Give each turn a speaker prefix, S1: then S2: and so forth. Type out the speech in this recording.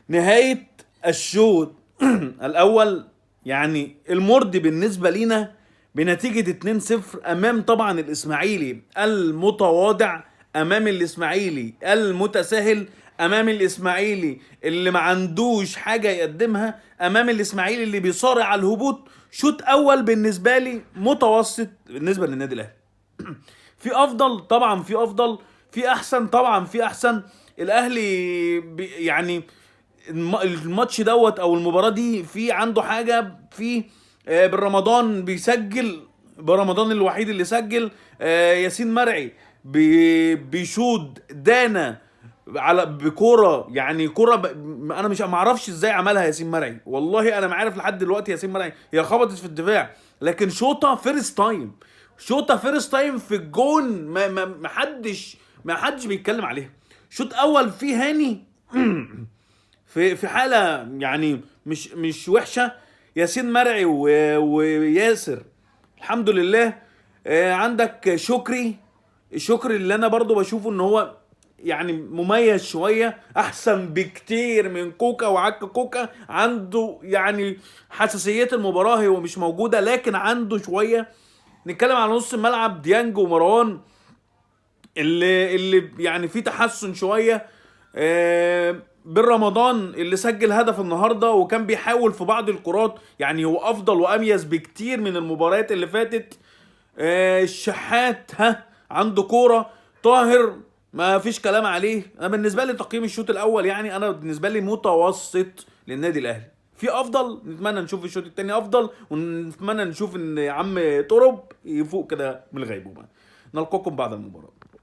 S1: نهاية الشوط الأول يعني المرضي بالنسبة لينا بنتيجة 2-0 أمام طبعا الإسماعيلي المتواضع، أمام الإسماعيلي المتساهل، أمام الإسماعيلي اللي ما عندوش حاجة يقدمها، أمام الإسماعيلي اللي بيصارع على الهبوط. شوط أول بالنسبة لي متوسط بالنسبة للنادي الأهلي. في افضل طبعا، في افضل، في احسن طبعا، في احسن. الاهلي يعني الماتش دوت او المباراه دي في عنده حاجه في بالرمضان بيسجل، برمضان الوحيد اللي سجل. ياسين مرعي بيشوط دانا على بكوره، يعني كوره انا مش ما اعرفش ازاي عملها ياسين مرعي، والله انا ما عارف لحد دلوقتي. ياسين مرعي هي خبطت في الدفاع، لكن شوطه فيرست تايم، شوطه فيرست تايم في الجون، ما حدش بيتكلم عليها. شوط اول فيه هاني في حاله يعني مش وحشه. ياسين مرعي وياسر الحمد لله. عندك شكري اللي انا برضو بشوفه ان هو يعني مميز شويه، احسن بكتير من كوكا وعك كوكا. عنده يعني حساسية المباراة هو مش موجودة، لكن عنده شوية. نتكلم على نص الملعب ديانج ومروان اللي يعني في تحسن شويه. بن رمضان اللي سجل هدف النهارده وكان بيحاول في بعض الكرات، يعني هو افضل واميز بكتير من المباريات اللي فاتت. الشحات عنده كوره. طاهر ما فيش كلام عليه. انا بالنسبه لي تقييم الشوط الاول يعني انا بالنسبه لي متوسط للنادي الاهلي. في افضل، نتمنى نشوف الشوط الثاني افضل، ونتمنى نشوف ان عم ترب يفوق كده من الغيبوبه. نلقاكم بعد المباراه.